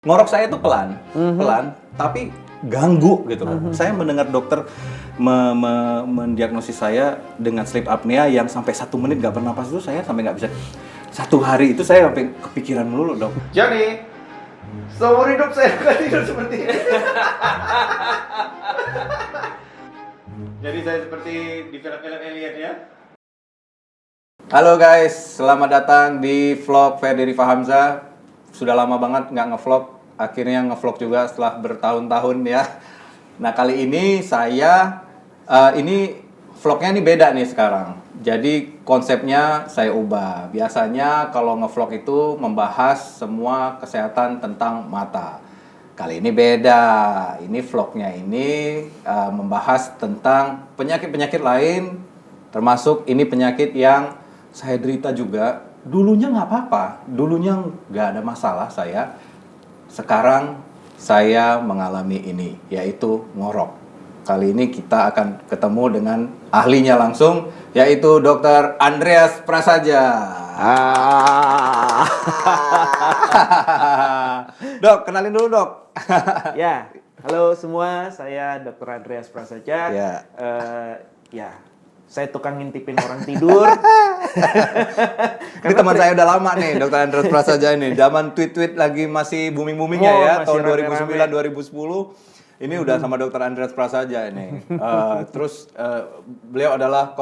Ngorok saya itu pelan, tapi ganggu gitu loh. Saya mendengar dokter mendiagnosis saya dengan sleep apnea yang sampai 1 menit nggak bernapas itu saya sampai nggak bisa. 1 hari itu saya sampai kepikiran melulu, dok. Jadi, seumur hidup saya akan tidur seperti ini. Jadi saya seperti di film-film alien ya. Halo guys, selamat datang di vlog Ferdi Fahamzah. Sudah lama banget nggak ngevlog, akhirnya ngevlog juga setelah bertahun-tahun ya. Nah kali ini saya, vlognya ini beda nih sekarang. Jadi konsepnya saya ubah. Biasanya kalau ngevlog itu membahas semua kesehatan tentang mata. Kali ini beda. Ini vlognya ini membahas tentang penyakit-penyakit lain, termasuk ini penyakit yang saya derita juga. Dulunya nggak apa-apa, dulunya nggak ada masalah saya. Sekarang saya mengalami ini, yaitu ngorok. Kali ini kita akan ketemu dengan ahlinya langsung, yaitu Dr. Andreas Prasaja. Dok, kenalin dulu dok. Ya, halo semua, saya Dr. Andreas Prasaja. Ya. Saya tukang ngintipin orang tidur. Ini teman saya udah lama nih, Dr. Andreas Prasaja ini. Zaman tweet-tweet lagi masih booming-boomingnya ya, tahun 2009-2010. Ini udah sama Dr. Andreas Prasaja ini. Terus beliau adalah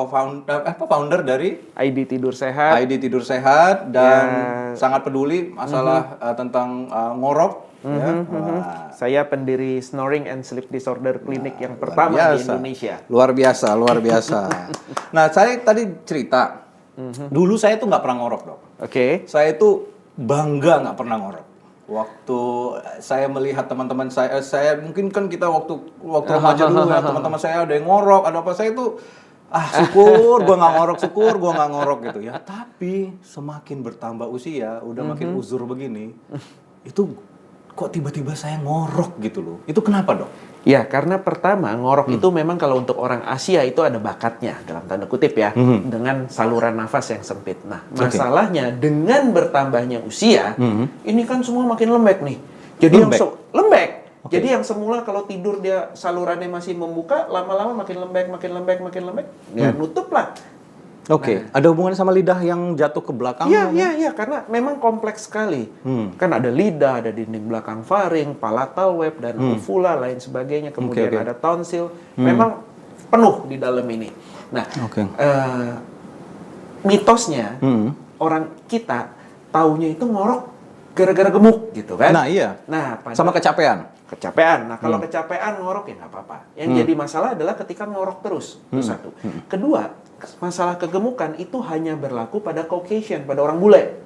founder dari ID Tidur Sehat. ID Tidur Sehat dan sangat peduli masalah tentang ngorok. Saya pendiri Snoring and Sleep Disorder Clinic yang pertama di Indonesia. Luar biasa, luar biasa. Nah, saya tadi cerita, dulu saya tuh nggak pernah ngorok, dok. Oke. Saya itu bangga nggak pernah ngorok. Waktu saya melihat teman-teman saya mungkin kan kita waktu remaja dulu ya, teman-teman saya ada yang ngorok, ada apa, saya itu syukur gua nggak ngorok gitu ya. Tapi semakin bertambah usia, udah makin uzur begini, itu kok tiba-tiba saya ngorok gitu loh. Itu kenapa, dok? Ya, karena pertama ngorok itu memang kalau untuk orang Asia itu ada bakatnya dalam tanda kutip ya, dengan saluran nafas yang sempit. Nah, masalahnya dengan bertambahnya usia, ini kan semua makin lembek nih. Jadi lembek. Jadi yang semula kalau tidur dia salurannya masih membuka, lama-lama makin lembek, ya nutup lah. Oke, ada hubungannya sama lidah yang jatuh ke belakang? Iya, karena memang kompleks sekali. Kan ada lidah, ada dinding belakang faring, palatal web, dan uvula, lain sebagainya. Kemudian ada tonsil. Memang penuh di dalam ini. Nah, mitosnya, orang kita taunya itu ngorok gara-gara gemuk gitu kan. Nah iya, sama kecapean. Nah, kalau kecapean ngorok ya nggak apa-apa. Yang jadi masalah adalah ketika ngorok terus. Itu satu. Kedua, masalah kegemukan itu hanya berlaku pada Caucasian, pada orang bule.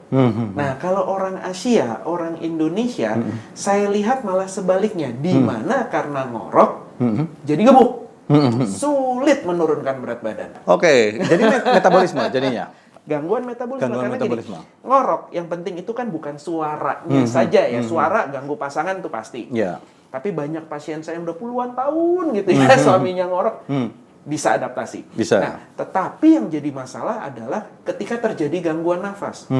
Nah, kalau orang Asia, orang Indonesia, saya lihat malah sebaliknya. Di mana karena ngorok, jadi gemuk. Sulit menurunkan berat badan. Oke, jadi metabolisme jadinya. Gangguan metabolisme. Gangguan karena metabolisme. Gini, ngorok yang penting itu kan bukan suaranya saja ya. Suara ganggu pasangan tuh pasti. Tapi banyak pasien saya yang udah puluhan tahun gitu ya, suaminya ngorok. Bisa adaptasi. Bisa. Nah, tetapi yang jadi masalah adalah ketika terjadi gangguan nafas.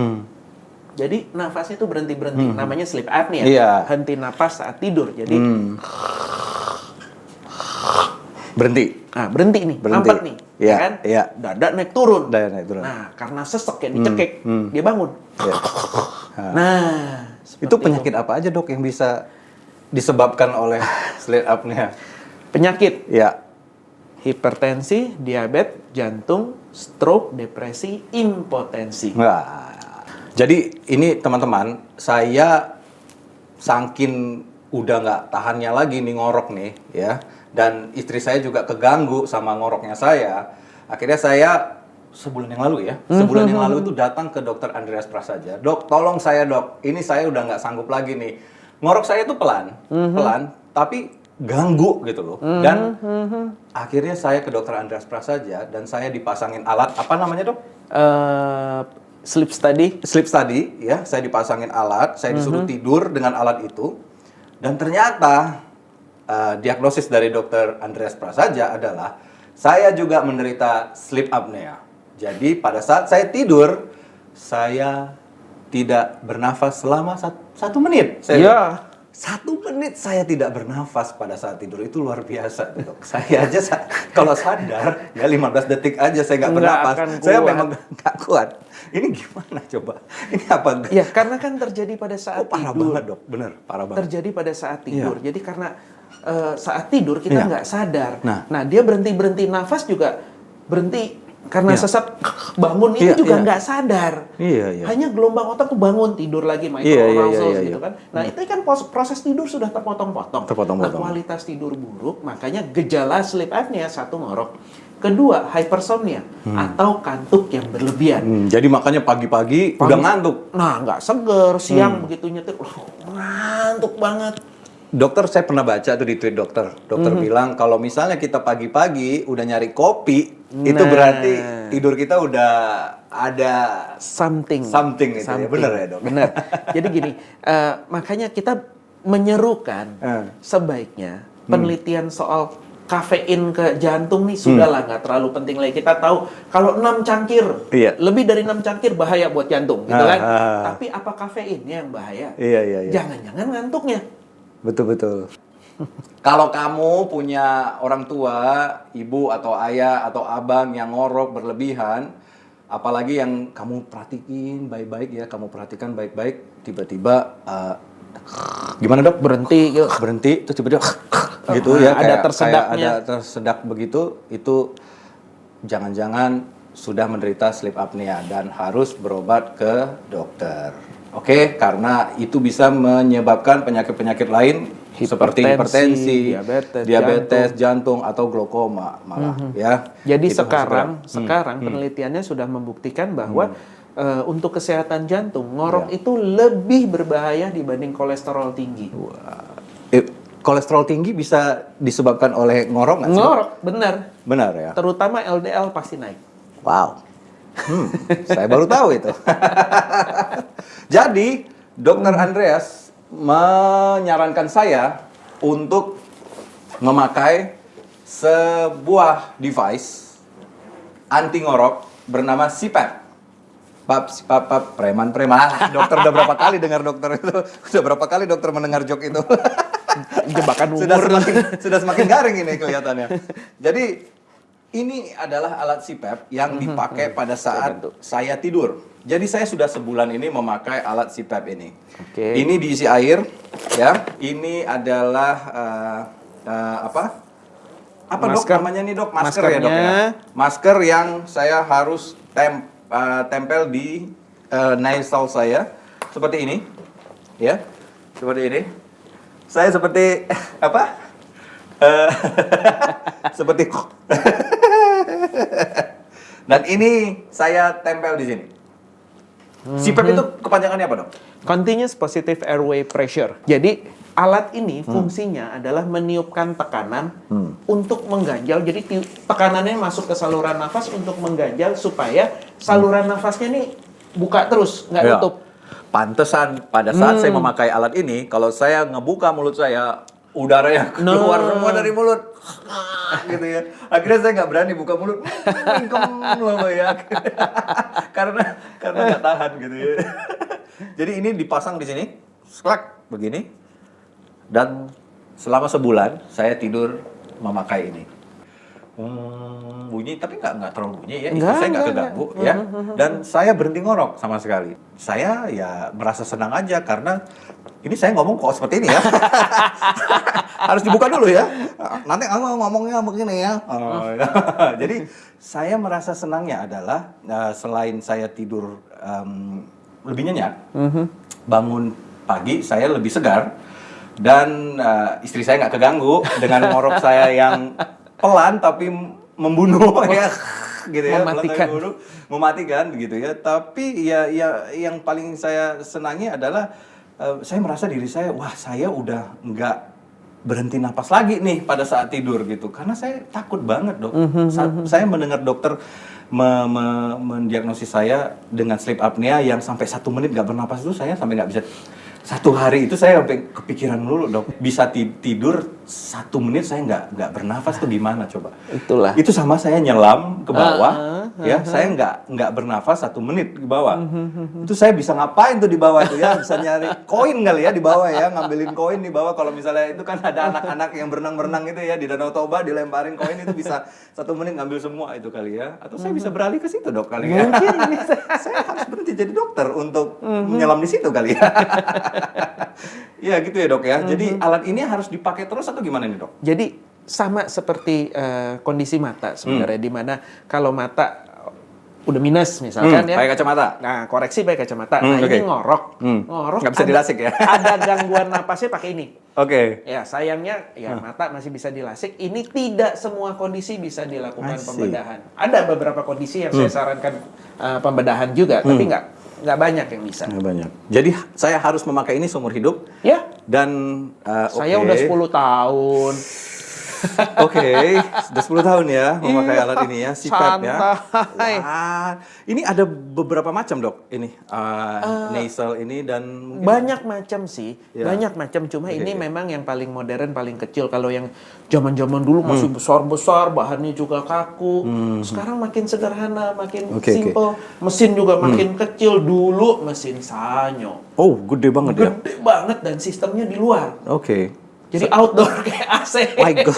Jadi nafasnya itu berhenti-berhenti. Namanya sleep apnea. Henti napas saat tidur. Jadi berhenti. Nah, berhenti nih. Mampet nih. Iya, kan? iya. Dada naik turun. Nah, karena sesek kayak dicekik, dia bangun. Nah, itu penyakit apa aja, dok, yang bisa disebabkan oleh sleep apnea? Penyakit. Ya. Hipertensi, diabetes, jantung, stroke, depresi, impotensi. Wah. Jadi ini teman-teman, saya saking udah nggak tahannya lagi nih ngorok nih ya, dan istri saya juga keganggu sama ngoroknya saya. Akhirnya saya sebulan yang lalu itu datang ke Dr. Andreas Prasaja. Dok, tolong saya, dok. Ini saya udah nggak sanggup lagi nih. Ngorok saya itu pelan, tapi ganggu gitu loh. Dan akhirnya saya ke Dr. Andreas Prasaja dan saya dipasangin alat, apa namanya, dok? Sleep study ya. Saya dipasangin alat, saya disuruh tidur dengan alat itu. Dan ternyata diagnosis dari Dr. Andreas Prasaja adalah saya juga menderita sleep apnea. Jadi pada saat saya tidur, saya tidak bernafas selama 1 menit. 1 menit saya tidak bernafas pada saat tidur itu luar biasa, Dok. Saya aja kalau sadar ya 15 detik aja saya nggak bernafas. Saya memang nggak kuat. Ini gimana coba? Ini apa? Ya karena kan terjadi pada saat parah tidur. Banget, Dok. Bener, parah banget. Terjadi pada saat tidur. Iya. Jadi karena saat tidur kita Iya. nggak sadar. Nah. Dia berhenti nafas juga berhenti karena Iya. sesak bangun itu Iya, juga iya. nggak sadar. Iya. Hanya gelombang otak tuh bangun tidur lagi Iya. gitu kan. Nah itu kan proses tidur sudah terpotong-potong. Nah kualitas tidur buruk, makanya gejala sleep apnea, 1 ngorok, kedua hypersomnia atau kantuk yang berlebihan. Jadi makanya pagi-pagi udah ngantuk. Nah nggak seger, siang begitu nyetir, ngantuk banget. Dokter, saya pernah baca tuh di tweet dokter. Dokter bilang kalau misalnya kita pagi-pagi udah nyari kopi, itu berarti tidur kita udah ada something itu ya. Bener ya, Dok? Bener. Jadi gini, makanya kita menyerukan sebaiknya penelitian soal kafein ke jantung nih sudahlah nggak terlalu penting lagi. Kita tahu kalau 6 cangkir, lebih dari 6 cangkir bahaya buat jantung, gitu kan? Tapi apa kafeinnya yang bahaya? Iya. Jangan-jangan ngantuknya. Betul. Kalau kamu punya orang tua, ibu atau ayah atau abang yang ngorok berlebihan, apalagi yang kamu perhatiin baik-baik ya, kamu perhatikan baik-baik, tiba-tiba gimana, Dok? Berhenti terus tiba-tiba gitu ya, ada tersedaknya. Ada tersedak begitu, itu jangan-jangan sudah menderita sleep apnea dan harus berobat ke dokter. Oke, karena itu bisa menyebabkan penyakit-penyakit lain seperti hipertensi, diabetes, jantung atau glaukoma malah ya. Jadi sekarang penelitiannya sudah membuktikan bahwa untuk kesehatan jantung ngorok itu lebih berbahaya dibanding kolesterol tinggi. Kolesterol tinggi bisa disebabkan oleh ngorok nggak sih? Ngorok, benar. Benar ya. Terutama LDL pasti naik. Wow. Saya baru tahu itu. Jadi, Dr. Andreas menyarankan saya untuk memakai sebuah device anti ngorok bernama CPAP. Preman. Dokter udah berapa kali dengar dokter itu? Sudah berapa kali dokter mendengar joke itu? Jebakan umur. Sudah semakin garing ini kelihatannya. Jadi ini adalah alat CPAP yang dipakai pada saat saya tidur. Jadi saya sudah sebulan ini memakai alat CPAP ini. Ini diisi air, ya. Ini adalah apa? Apa masker. Dok namanya nih, Dok? Masker ya, Dok ya. Masker yang saya harus tempel di nasal saya seperti ini, ya. Seperti ini. Saya seperti apa? Seperti dan ini saya tempel di sini. CPAP itu kepanjangannya apa, Dok? Continuous Positive Airway Pressure. Jadi alat ini fungsinya adalah meniupkan tekanan untuk mengganjal. Jadi tekanannya masuk ke saluran nafas untuk mengganjal supaya saluran nafasnya nih buka terus, nggak tutup. Pantesan pada saat saya memakai alat ini, kalau saya ngebuka mulut saya, udara yang keluar semua dari mulut, gitu ya. Akhirnya saya nggak berani buka mulut, loh ya, karena nggak tahan gitu ya. Jadi ini dipasang di sini, sklak begini, dan selama sebulan saya tidur memakai ini. Bunyi tapi nggak terlalu bunyi ya, saya nggak keganggu ya, dan saya berhenti ngorok sama sekali. Saya ya merasa senang aja karena ini saya ngomong kok seperti ini ya. Harus dibuka dulu ya. Nanti kamu ngomongnya begini ya. Jadi saya merasa senangnya adalah selain saya tidur lebih nyenyak, bangun pagi saya lebih segar dan istri saya nggak keganggu dengan ngorok saya yang pelan tapi membunuh ya. Gitu ya, mematikan gitu ya. Tapi ya yang paling saya senangi adalah saya merasa diri saya, wah saya udah nggak berhenti napas lagi nih pada saat tidur gitu, karena saya takut banget, Dok. Saya mendengar dokter mendiagnosis saya dengan sleep apnea yang sampai 1 menit nggak bernapas itu saya sampai nggak bisa. 1 hari itu saya sampai kepikiran dulu, Dok, bisa tidur 1 menit saya nggak bernafas tuh gimana coba? Itulah. Itu sama saya nyelam ke bawah, ya saya nggak bernafas 1 menit di bawah. Itu saya bisa ngapain tuh di bawah itu ya? Bisa nyari koin kali ya di bawah ya, ngambilin koin di bawah. Kalau misalnya itu kan ada anak-anak yang berenang-berenang itu ya di Danau Toba, dilemparin koin itu bisa 1 menit ngambil semua itu kali ya. Atau saya bisa beralih ke situ dok kali ya. Mungkin Saya harus berhenti jadi dokter untuk menyelam di situ kali ya. Ya gitu ya dok ya. Jadi alat ini harus dipakai terus atau gimana nih dok? Jadi sama seperti kondisi mata sebenarnya, di mana kalau mata udah minus misalkan ya. Pakai kacamata. Nah, koreksi pakai kacamata. Nah, oke. ini ngorok Nggak bisa dilasik ya? Ada gangguan napasnya pakai ini. Oke. Ya, sayangnya ya mata masih bisa dilasik. Ini tidak semua kondisi bisa dilakukan I see. pembedahan. Ada beberapa kondisi yang saya sarankan pembedahan juga, tapi nggak banyak yang bisa. Nggak banyak. Jadi saya harus memakai ini seumur hidup Ya, dan saya oke. udah 10 tahun. Oke, sudah 10 tahun ya memakai alat ini ya, CPAP ya. Santai. Wah, ini ada beberapa macam dok, ini nasal ini dan mungkin Banyak macam sih, Ya. banyak macam. Cuma Oke, ini oke. memang yang paling modern, paling kecil. Kalau yang zaman-zaman dulu masih besar-besar, bahannya juga kaku. Sekarang makin sederhana, makin Oke, simple. Mesin juga makin kecil. Dulu mesin Sanyo, Oh, gede banget ya. gede banget dan sistemnya di luar. Oke. Jadi outdoor kayak AC. My God.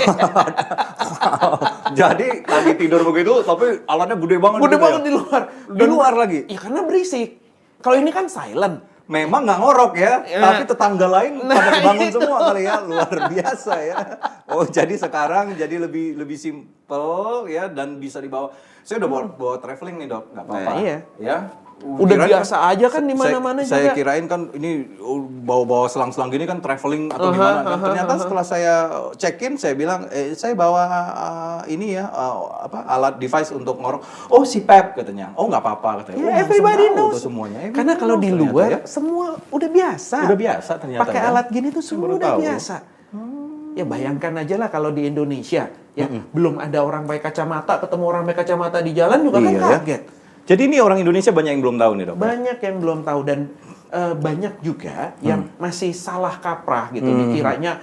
Wow. Jadi lagi tidur begitu, tapi alatnya gede banget. Gede gitu ya? banget di luar. Di luar lagi. Ya karena berisik. Kalau ini kan silent. Memang nggak ngorok ya, tapi tetangga lain pada bangun itu. semua kali ya, luar biasa ya. Oh jadi sekarang jadi lebih simple ya dan bisa dibawa. Saya udah bawa traveling nih dok, nggak apa-apa. Nah, iya. Ya. Udah Kirain biasa aja kan di mana-mana Saya juga. kirain kan ini bawa-bawa selang-selang gini kan traveling atau gimana. Dan ternyata setelah saya check-in, saya bilang, saya bawa ini ya, alat device untuk ngorok. Oh, CPAP katanya. Oh, nggak apa-apa katanya. Ya, Oh, langsung everybody tahu knows. tuh semuanya. Karena Everybody kalau di knows ternyata luar ya. semua udah biasa. Udah biasa ternyata. Pakai ya. alat gini tuh Saya semua baru udah tahu. biasa. Ya bayangkan aja lah kalau di Indonesia ya belum ada orang pakai kacamata, ketemu orang pakai kacamata di jalan juga Iya, kan ya. kaget. Jadi ini orang Indonesia banyak yang belum tahu nih dok. Banyak yang belum tahu dan banyak juga yang masih salah kaprah gitu. Dikiranya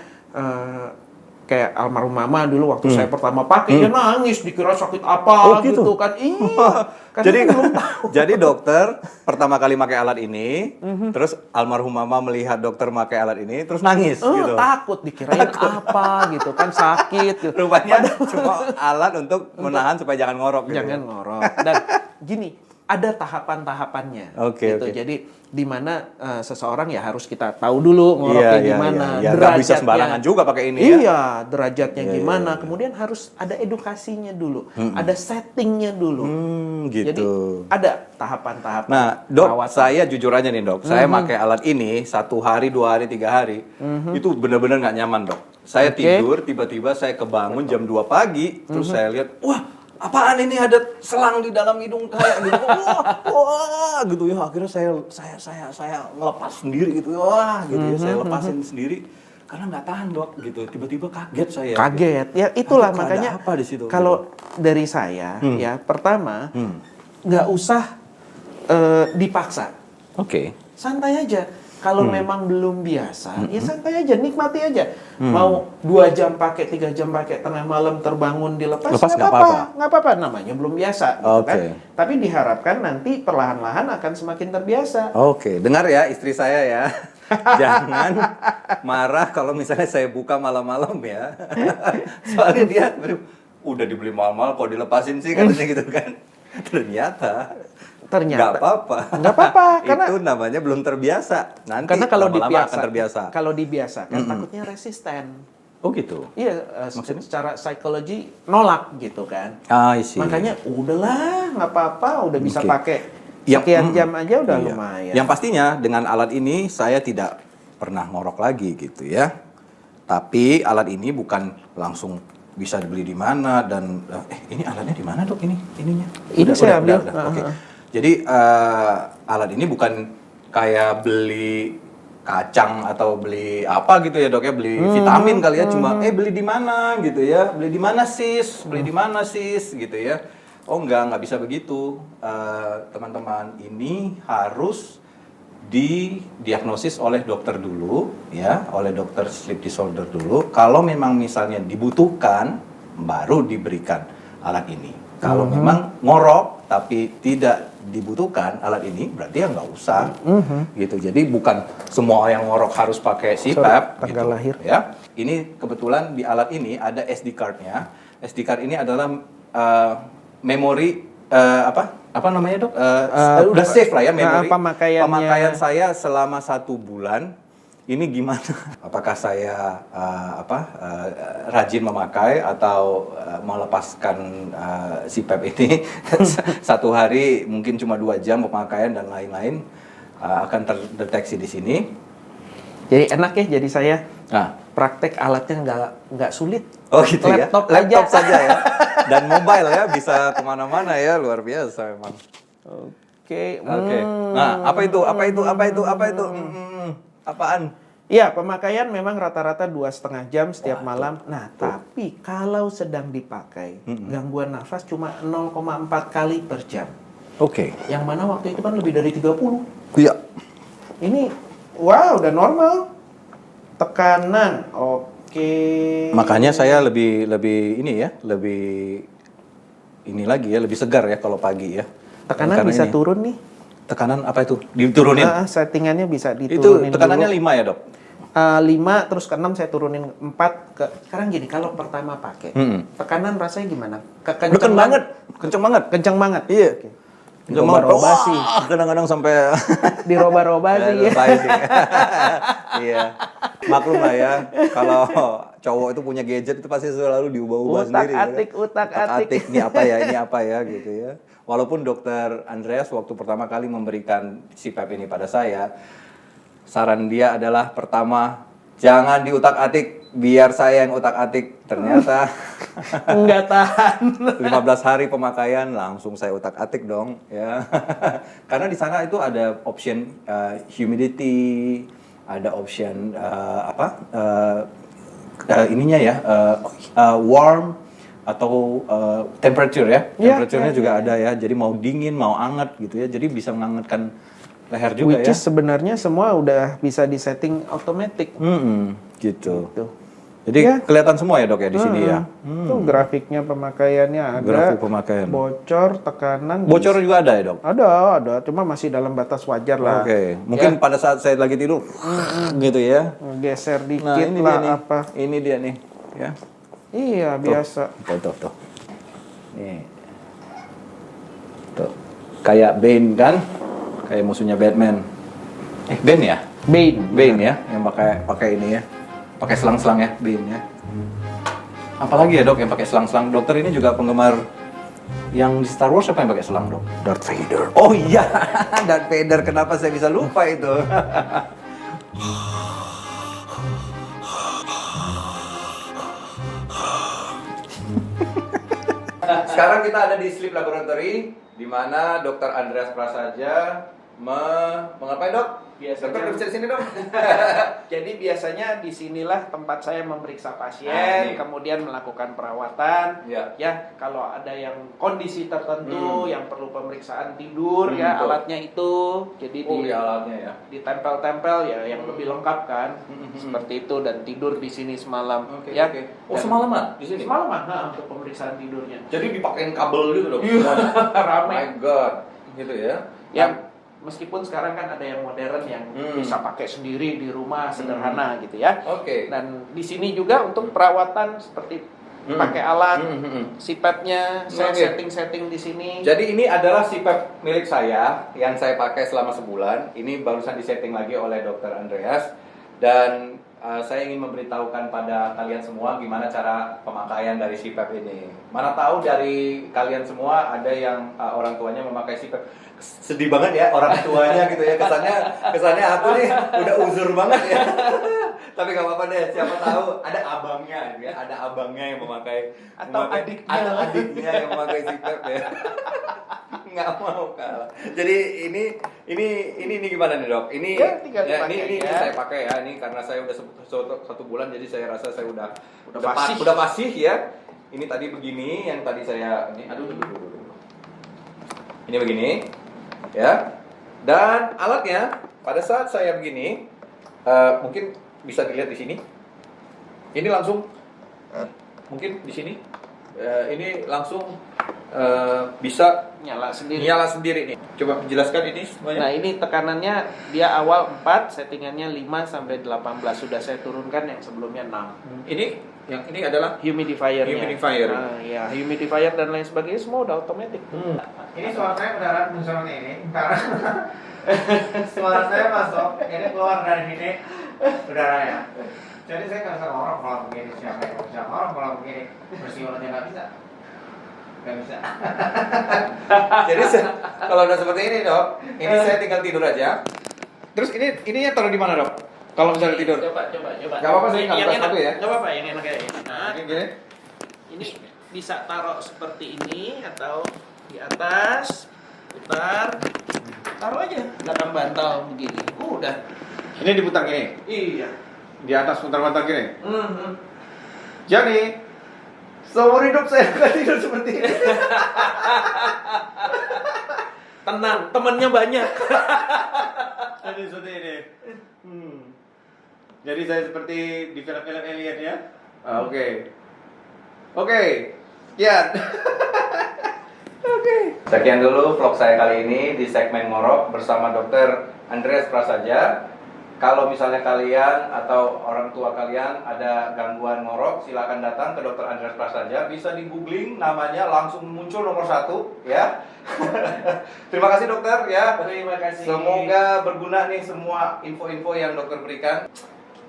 kayak almarhum mama dulu waktu saya pertama pakai dia nangis, dikira sakit apa Oh, gitu? gitu kan. Iya. Karena Jadi kan belum tahu. jadi dokter pertama kali pakai alat ini, terus almarhum mama melihat dokter pakai alat ini, terus nangis gitu. Takut dikirain apa gitu kan, sakit gitu. Rupanya cuma alat untuk menahan supaya jangan ngorok gitu. Jangan ngorok. Dan gini, ada tahapan-tahapannya. Oke, gitu. oke. Jadi di mana seseorang ya harus kita tahu dulu ngoroknya gimana, Iya. Nggak bisa sembarangan juga pakai ini ya. Iya, derajatnya Iya, gimana. iya. Kemudian harus ada edukasinya dulu, ada settingnya dulu. Gitu. Jadi ada tahapan-tahapan. Nah, dok, perawatan. saya jujur aja nih dok, saya pakai alat ini 1 hari, 2 hari, 3 hari, itu benar-benar nggak nyaman dok. Saya Oke. tidur, tiba-tiba saya kebangun jam 2 pagi, terus saya lihat, wah, apaan ini ada selang di dalam hidung kayak gitu, wah, gitu ya. Akhirnya saya ngelepas sendiri gitu, wah, gitu ya, saya lepasin sendiri. Karena nggak tahan dok, gitu. Tiba-tiba kaget saya. Kaget. Ya itulah Ada makanya apa di situ? kalau dari saya ya pertama nggak usah dipaksa. Oke. Santai aja. Kalau memang belum biasa, ya santai aja, nikmati aja. Mau 2 jam pakai, 3 jam pakai, tengah malam terbangun dilepas, Lepas nggak nggak apa-apa. apa-apa. Nggak apa-apa, namanya belum biasa. Gitu Oke. kan? Tapi diharapkan nanti perlahan-lahan akan semakin terbiasa. Oke, dengar ya istri saya ya. Jangan marah kalau misalnya saya buka malam-malam ya. Soalnya dia udah dibeli mahal-mahal kok dilepasin sih katanya gitu kan. Ternyata nggak apa-apa. Nggak apa-apa, karena itu namanya belum terbiasa. Nanti karena kalau lama-lama akan terbiasa. kalau dibiasakan takutnya resisten. Oh gitu. Iya, secara psikologi nolak gitu kan. I see. Makanya udahlah, nggak apa-apa, udah bisa Oke. pakai Ya, sekian jam aja udah Iya. lumayan. Yang pastinya dengan alat ini saya tidak pernah ngorok lagi gitu ya. Tapi alat ini bukan langsung bisa dibeli di mana dan ini alatnya di mana dok ininya? Ini saya ambil. Oke. Jadi alat ini bukan kayak beli kacang atau beli apa gitu ya dok ya, beli vitamin kali ya, cuma beli di mana gitu ya, beli di mana sis, beli di mana sis gitu ya. Oh nggak bisa begitu teman-teman, ini harus didiagnosis oleh dokter dulu ya, oleh dokter sleep disorder dulu. Kalau memang misalnya dibutuhkan baru diberikan alat ini. Kalau memang ngorok tapi tidak dibutuhkan alat ini, berarti ya nggak usah. Gitu. Jadi bukan semua yang ngorok harus pakai CPAP. Tanggal gitu, lahir. Ya. Ini kebetulan di alat ini ada SD card-nya. SD card ini adalah memori apa namanya dok? Udah save lah ya memori pemakaian saya selama 1 bulan. Ini gimana? Apakah saya rajin memakai atau melepaskan CPAP ini 1 hari mungkin cuma 2 jam pemakaian dan lain-lain akan terdeteksi di sini. Jadi enak ya, jadi saya praktek alatnya nggak sulit. Oh gitu Laptop ya? Laptop saja ya? Dan mobile ya, bisa kemana-mana ya, luar biasa memang. Oke. Nah, apa itu? Apaan? Iya, pemakaian memang rata-rata 2,5 jam setiap malam. Nah, tapi kalau sedang dipakai, gangguan nafas cuma 0,4 kali per jam. Oke. Yang mana waktu itu kan lebih dari 30. Iya. Ini, wow, udah normal. Tekanan, oke. Makanya saya lebih segar ya kalau pagi ya. Tekanan Karena bisa ini. turun nih. Tekanan apa itu? Diturunin? Settingannya bisa Itu diturunin tekanannya dulu. 5 ya dok? 5 terus ke 6 saya turunin 4 ke. Sekarang gini, kalau pertama pakai, tekanan rasanya gimana? Kenceng banget. Kenceng banget. Iya. Oke. Diroba-roba sih. Kadang-kadang sampai Diroba-roba sih. Iya. Maklum lah ya, kalau cowok itu punya gadget itu pasti selalu diubah-ubah sendiri. Utak-atik. Ini apa ya gitu ya. Walaupun dokter Andreas waktu pertama kali memberikan CPAP ini pada saya, saran dia adalah pertama, jangan diutak-atik, biar saya yang utak-atik. Ternyata Enggak tahan. 15 hari pemakaian langsung saya utak-atik dong ya. Karena di sana itu ada option humidity, ada option ininya ya, warm atau temperature ya. Temperature-nya juga ada ya. Jadi mau dingin, mau anget gitu ya. Jadi bisa menghangatkan leher juga Which is sebenarnya semua udah bisa disetting otomatis. Gitu. Jadi kelihatan semua ya dok ya di sini ya. Tuh grafiknya pemakaiannya ada. Grafik pemakaian. Bocor, tekanan. Bocor juga ada ya dok? Ada. Cuma masih dalam batas wajar lah. Oke. Mungkin pada saat saya lagi tidur, gitu ya. Geser dikit Nah, ini lah dia nih. apa. Ini dia nih. Ya. Iya, biasa. Tuh. Nih. Tuh. Kayak Bane kan? Kayak musuhnya Batman. Bane ya? Bane ya, yang pakai ini ya. Pakai selang-selang ya, Bane ya. Apalagi ya dok yang pakai selang-selang? Dokter ini juga penggemar yang di Star Wars, siapa yang pakai selang dok? Darth Vader. Oh iya, Darth Vader. Kenapa saya bisa lupa itu? Sekarang kita ada di Sleep Laboratory, di mana Dr. Andreas Prasaja mengapain dok? Biasanya. Dokter bisa di sini dok. Jadi biasanya disinilah tempat saya memeriksa pasien, Ini. kemudian melakukan perawatan. Ya. Ya, kalau ada yang kondisi tertentu yang perlu pemeriksaan tidur, ya betul. alatnya itu. Jadi Oh iya alatnya ya. ditempel-tempel ya yang lebih lengkap kan. Seperti itu, dan tidur di sini semalam. Oke, Ya. oke. Oh semalaman di sini? Semalaman untuk pemeriksaan tidurnya. Jadi dipakein kabel gitu dok? Rame. My God, gitu ya? Ya, meskipun sekarang kan ada yang modern yang bisa pakai sendiri di rumah, sederhana gitu ya. Oke. Dan di sini juga untuk perawatan seperti pakai alat, CPAP-nya saya Oke. setting di sini. Jadi ini adalah CPAP milik saya yang saya pakai selama sebulan. Ini barusan disetting lagi oleh Dr. Andreas. Dan saya ingin memberitahukan pada kalian semua gimana cara pemakaian dari CPAP ini. Mana tahu dari kalian semua ada yang orang tuanya memakai CPAP. Sedih banget ya orang tuanya gitu ya. Kesannya aku nih udah uzur banget ya. Tapi gak apa-apa deh, siapa tahu ada abangnya gitu ya. Ada abangnya yang memakai adiknya yang memakai CPAP ya. Nggak mau kalah. Jadi ini gimana nih dok? Ini Ya, tinggal ya, dipakai, ini ya. saya pakai ya. Ini karena saya udah satu bulan, jadi saya rasa saya udah fasih. udah fasih ya. Ini tadi begini, yang tadi saya ini aduh. Ini begini, ya. Dan alatnya pada saat saya begini, mungkin bisa dilihat di sini. Ini langsung, mungkin di sini. Ini langsung bisa nyala sendiri. nyala sendiri nih. Coba jelaskan ini semuanya. Nah, ini tekanannya dia awal 4, settingannya 5 sampai 18. Sudah saya turunkan yang sebelumnya 6. Yang ini adalah Humidifier-nya. Humidifier. Nah, ya, humidifier dan lain sebagainya semua udah otomatis. Ini suara saya beneran muncul ini karena suara saya masuk, ini keluar dari sini udaranya. Jadi saya nggak bisa ngorok kalau begini, siapa yang bisa ngorok kalau begini, bersih mulutnya nggak bisa. Nggak bisa. Jadi kalau udah seperti ini dok, ini saya tinggal tidur aja. Terus ininya taruh di mana dok? Kalau misalnya tidur? Coba. Nggak apa-apa sih, nggak yang berat enak. satu ya. Nggak apa-apa, yang enak kayak ini. Nah, Gini. ini bisa taruh seperti ini atau di atas, putar, taruh aja belakang bantal begini. Udah. Ini diputar gini. Iya. Di atas putar-putar gini. Mhm. Jadi seumur hidup saya nggak tidur seperti ini. Tenang, temennya banyak. Jadi seperti ini. Jadi saya seperti di film-film alien ya. Oke. Sekian. Sekian dulu vlog saya kali ini di segmen ngorok bersama Dr. Andreas Prasaja. Kalau misalnya kalian atau orang tua kalian ada gangguan ngorok, silakan datang ke Dr. Andreas Prasaja. Bisa di googling namanya, langsung muncul nomor 1 ya. Terima kasih dokter ya. Terima kasih. Semoga berguna nih semua info-info yang dokter berikan.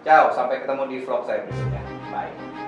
Ciao, sampai ketemu di vlog saya berikutnya. Bye.